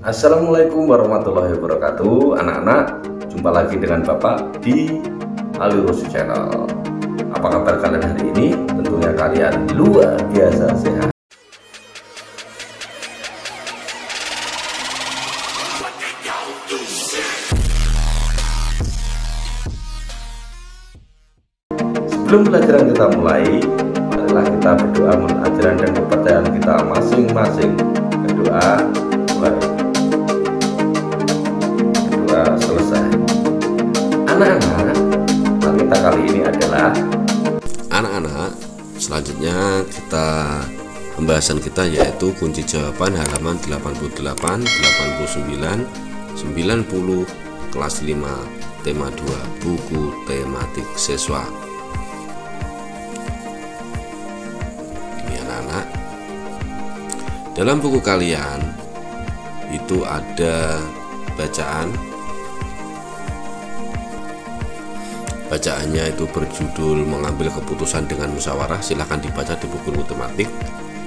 Assalamualaikum warahmatullahi wabarakatuh. Anak-anak, jumpa lagi dengan Bapak di Alirosi Channel. Apa kabar kalian hari ini? Tentunya kalian luar biasa sehat. Sebelum pelajaran kita mulai, marilah kita berdoa menurut ajaran dan kepercayaan kita masing-masing. Berdoa mulai. Berdoa selesai. Anak-anak, kita kali ini adalah selanjutnya pembahasan kita yaitu kunci jawaban halaman 88, 89, 90 kelas 5 tema 2 buku tematik siswa. Ini anak-anak, dalam buku kalian itu ada bacaannya itu berjudul mengambil keputusan dengan musyawarah. Silahkan dibaca di buku tematik.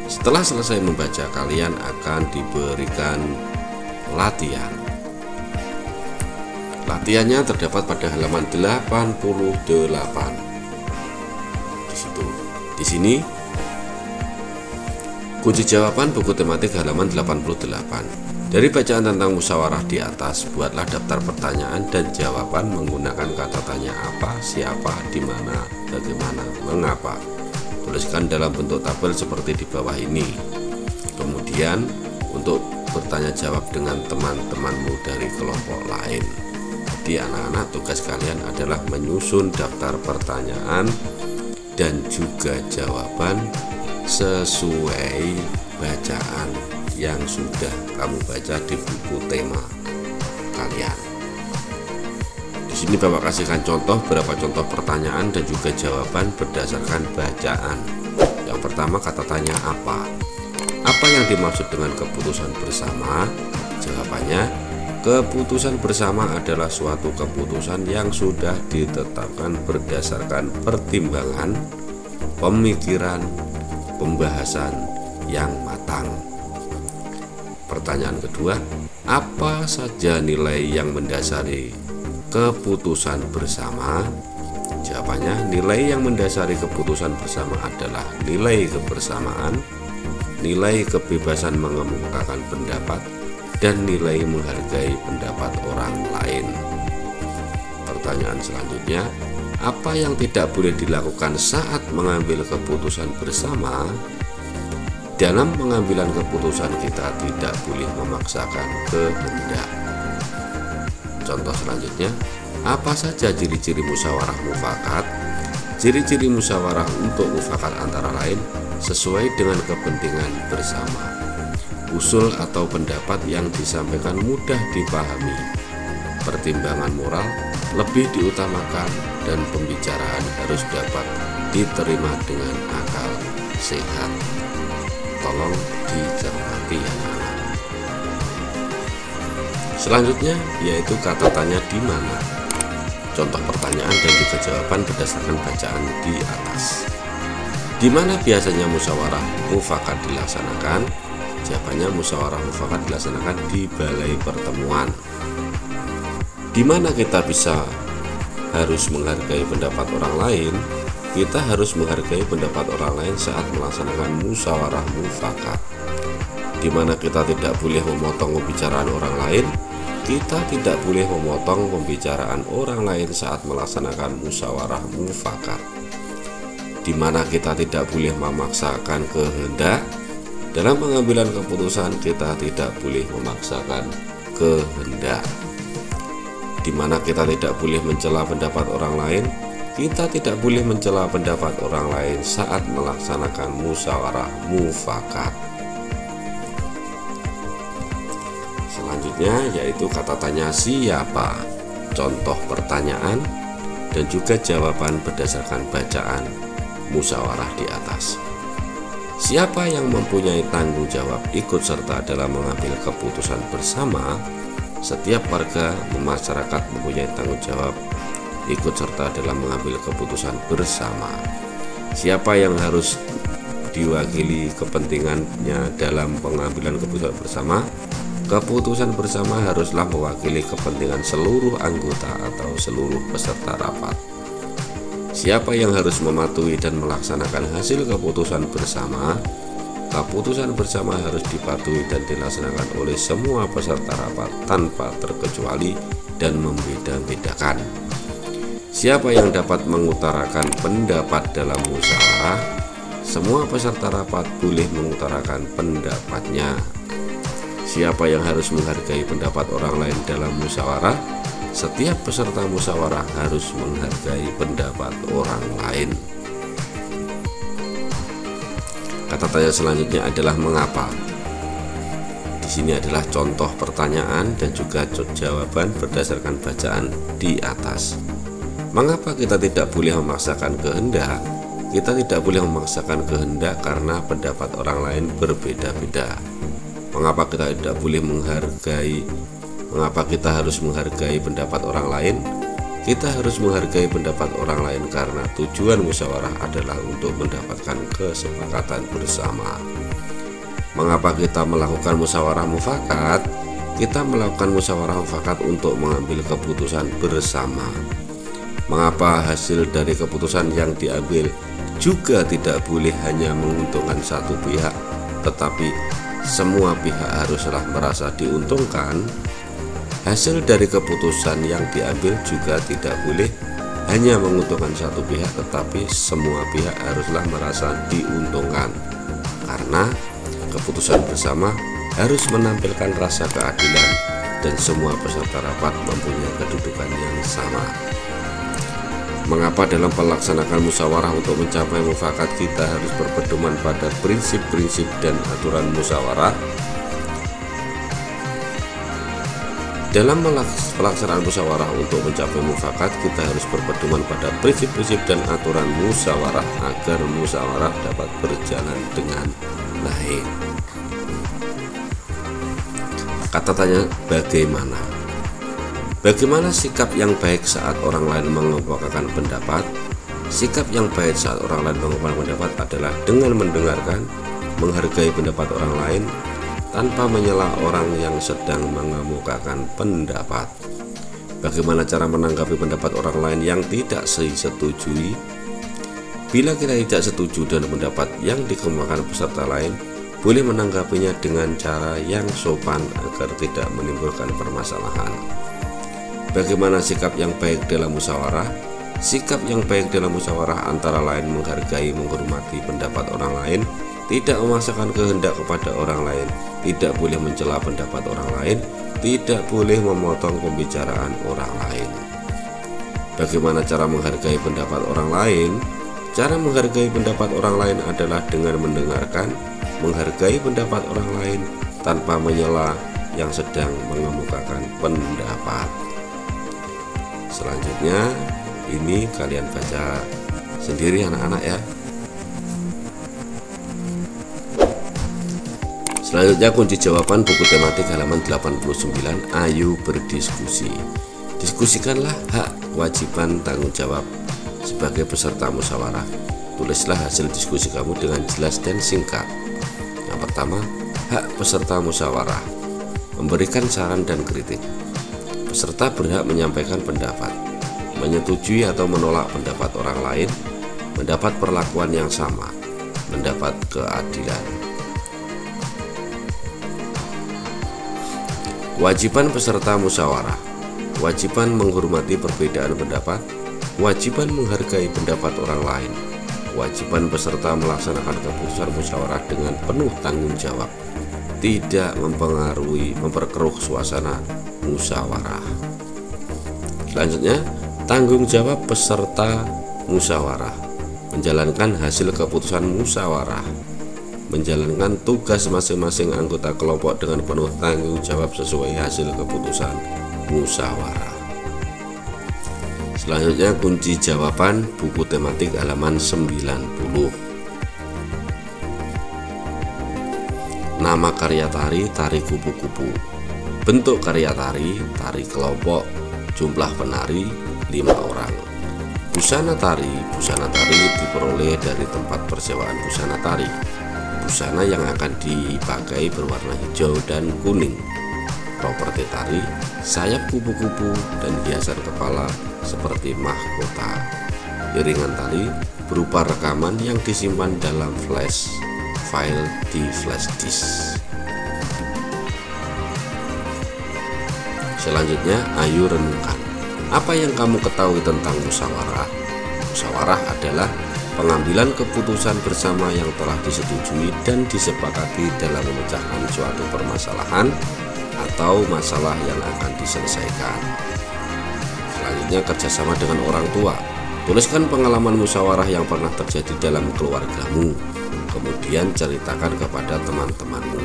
Setelah selesai membaca, kalian akan diberikan latihan. Latihannya terdapat pada halaman 88. Di sini kunci jawaban buku tematik halaman 88. Dari bacaan tentang musyawarah di atas, buatlah daftar pertanyaan dan jawaban menggunakan kata tanya apa, siapa, di mana, bagaimana, mengapa. Tuliskan dalam bentuk tabel seperti di bawah ini. Kemudian untuk bertanya jawab dengan teman-temanmu dari kelompok lain. Jadi anak-anak, tugas kalian adalah menyusun daftar pertanyaan dan juga jawaban sesuai bacaan yang sudah kamu baca di buku tema kalian. Di sini Bapak kasihkan contoh beberapa contoh pertanyaan dan juga jawaban berdasarkan bacaan. Yang pertama, kata tanya apa? Apa yang dimaksud dengan keputusan bersama? Jawabannya, keputusan bersama adalah suatu keputusan yang sudah ditetapkan berdasarkan pertimbangan, pemikiran, pembahasan yang matang. Pertanyaan kedua, apa saja nilai yang mendasari keputusan bersama? Jawabannya, nilai yang mendasari keputusan bersama adalah nilai kebersamaan, nilai kebebasan mengemukakan pendapat, dan nilai menghargai pendapat orang lain. Pertanyaan selanjutnya, apa yang tidak boleh dilakukan saat mengambil keputusan bersama? Dalam pengambilan keputusan kita tidak boleh memaksakan kehendak. Contoh selanjutnya, apa saja ciri-ciri musyawarah mufakat? Ciri-ciri musyawarah untuk mufakat antara lain sesuai dengan kepentingan bersama. Usul atau pendapat yang disampaikan mudah dipahami. Pertimbangan moral lebih diutamakan dan pembicaraan harus dapat diterima dengan akal sehat. Tolong dicermati ya anak. Selanjutnya yaitu kata tanya di mana. Contoh pertanyaan dan juga jawaban berdasarkan bacaan di atas. Di mana biasanya musyawarah mufakat dilaksanakan? Jawabannya, musyawarah mufakat dilaksanakan di balai pertemuan. Di mana kita harus menghargai pendapat orang lain? Kita harus menghargai pendapat orang lain saat melaksanakan musyawarah mufakat. Di mana kita tidak boleh memotong pembicaraan orang lain? Kita tidak boleh memotong pembicaraan orang lain saat melaksanakan musyawarah mufakat. Di mana kita tidak boleh memaksakan kehendak? Dalam pengambilan keputusan kita tidak boleh memaksakan kehendak. Di mana kita tidak boleh mencela pendapat orang lain? Kita tidak boleh mencela pendapat orang lain saat melaksanakan musyawarah mufakat. Selanjutnya yaitu kata tanya siapa. Contoh pertanyaan dan juga jawaban berdasarkan bacaan musyawarah di atas. Siapa yang mempunyai tanggung jawab ikut serta dalam mengambil keputusan bersama? Setiap warga masyarakat mempunyai tanggung jawab ikut serta dalam mengambil keputusan bersama. Siapa yang harus diwakili kepentingannya dalam pengambilan keputusan bersama? Keputusan bersama haruslah mewakili kepentingan seluruh anggota atau seluruh peserta rapat. Siapa yang harus mematuhi dan melaksanakan hasil keputusan bersama? Keputusan bersama harus dipatuhi dan dilaksanakan oleh semua peserta rapat tanpa terkecuali dan membeda-bedakan. Siapa yang dapat mengutarakan pendapat dalam musyawarah? Semua peserta rapat boleh mengutarakan pendapatnya. Siapa yang harus menghargai pendapat orang lain dalam musyawarah? Setiap peserta musyawarah harus menghargai pendapat orang lain. Kata tanya selanjutnya adalah mengapa. Di sini adalah contoh pertanyaan dan juga jawaban berdasarkan bacaan di atas. Mengapa kita tidak boleh memaksakan kehendak? Kita tidak boleh memaksakan kehendak karena pendapat orang lain berbeda-beda. Mengapa kita tidak boleh mengapa kita harus menghargai pendapat orang lain? Kita harus menghargai pendapat orang lain karena tujuan musyawarah adalah untuk mendapatkan kesepakatan bersama. Mengapa kita melakukan musyawarah mufakat? Kita melakukan musyawarah mufakat untuk mengambil keputusan bersama. Mengapa hasil dari keputusan yang diambil juga tidak boleh hanya menguntungkan satu pihak, tetapi semua pihak haruslah merasa diuntungkan? Hasil dari keputusan yang diambil juga tidak boleh hanya menguntungkan satu pihak, tetapi semua pihak haruslah merasa diuntungkan, karena keputusan bersama harus menampilkan rasa keadilan dan semua peserta rapat mempunyai kedudukan yang sama. Mengapa dalam pelaksanaan musyawarah untuk mencapai mufakat kita harus berpedoman pada prinsip-prinsip dan aturan musyawarah? Dalam pelaksanaan musyawarah untuk mencapai mufakat, kita harus berpedoman pada prinsip-prinsip dan aturan musyawarah agar musyawarah dapat berjalan dengan baik. Kata tanya bagaimana? Bagaimana sikap yang baik saat orang lain mengemukakan pendapat? Sikap yang baik saat orang lain mengemukakan pendapat adalah dengan mendengarkan, menghargai pendapat orang lain, tanpa menyela orang yang sedang mengemukakan pendapat. Bagaimana cara menanggapi pendapat orang lain yang tidak disetujui? Bila kita tidak setuju dengan pendapat yang dikemukakan peserta lain, boleh menanggapinya dengan cara yang sopan agar tidak menimbulkan permasalahan. Bagaimana sikap yang baik dalam musyawarah? Sikap yang baik dalam musyawarah antara lain menghargai, menghormati pendapat orang lain, tidak memaksakan kehendak kepada orang lain, tidak boleh mencela pendapat orang lain, tidak boleh memotong pembicaraan orang lain. Bagaimana cara menghargai pendapat orang lain? Cara menghargai pendapat orang lain adalah dengan mendengarkan, menghargai pendapat orang lain tanpa menyela yang sedang mengemukakan pendapat. Selanjutnya ini kalian baca sendiri anak-anak ya. Selanjutnya kunci jawaban buku tematik halaman 89. Ayo berdiskusi. Diskusikanlah hak, kewajiban, tanggung jawab sebagai peserta musyawarah. Tulislah hasil diskusi kamu dengan jelas dan singkat. Yang pertama, hak peserta musyawarah. Memberikan saran dan kritik. Peserta berhak menyampaikan pendapat, menyetujui atau menolak pendapat orang lain, mendapat perlakuan yang sama, mendapat keadilan. Kewajiban peserta musyawarah. Kewajiban menghormati perbedaan pendapat, kewajiban menghargai pendapat orang lain, kewajiban peserta melaksanakan keputusan musyawarah dengan penuh tanggung jawab, tidak memperkeruh suasana musyawarah. Selanjutnya, tanggung jawab peserta musyawarah. Menjalankan hasil keputusan musyawarah, menjalankan tugas masing-masing anggota kelompok dengan penuh tanggung jawab sesuai hasil keputusan musyawarah. Selanjutnya kunci jawaban buku tematik halaman 90. Nama karya tari, tari kupu-kupu. Bentuk karya tari, tari kelompok. Jumlah penari 5 orang. Busana tari diperoleh dari tempat persewaan busana tari. Busana yang akan dipakai berwarna hijau dan kuning. properti tari, sayap kupu-kupu, dan hiasan kepala seperti mahkota. Iringan tali berupa rekaman yang disimpan dalam flash file di flash disk. Selanjutnya, ayo renungkan. Apa yang kamu ketahui tentang musyawarah? Musyawarah adalah pengambilan keputusan bersama yang telah disetujui dan disepakati dalam memecahkan suatu permasalahan atau masalah yang akan diselesaikan. Selanjutnya, kerjasama dengan orang tua. Tuliskan pengalaman musyawarah yang pernah terjadi dalam keluargamu, kemudian ceritakan kepada teman-temanmu.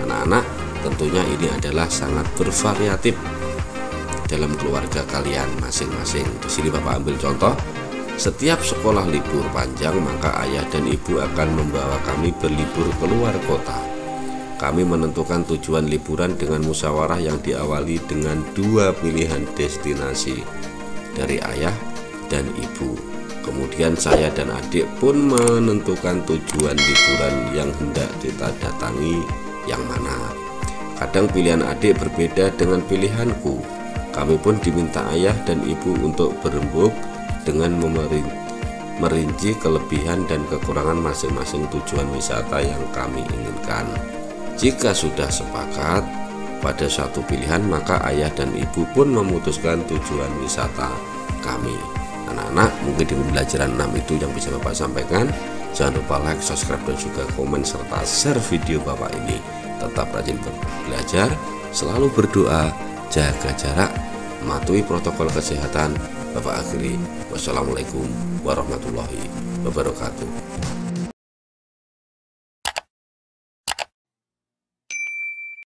Anak-anak, tentunya ini adalah sangat bervariatif dalam keluarga kalian masing-masing. Di sini Bapak ambil contoh. Setiap sekolah libur panjang, maka ayah dan ibu akan membawa kami berlibur keluar kota. Kami menentukan tujuan liburan dengan musyawarah yang diawali dengan 2 pilihan destinasi dari ayah dan ibu. Kemudian saya dan adik pun menentukan tujuan liburan yang hendak kita datangi yang mana. Kadang pilihan adik berbeda dengan pilihanku. Kami pun diminta ayah dan ibu untuk berembuk dengan merinci kelebihan dan kekurangan masing-masing tujuan wisata yang kami inginkan. Jika sudah sepakat pada satu pilihan, maka ayah dan ibu pun memutuskan tujuan wisata kami. Anak-anak, mungkin di pembelajaran 6 itu yang bisa Bapak sampaikan. Jangan lupa like, subscribe, dan juga komen serta share video Bapak ini. Tetap rajin belajar, selalu berdoa, jaga jarak, mematuhi protokol kesehatan. Bapak akhiri, wassalamualaikum warahmatullahi wabarakatuh.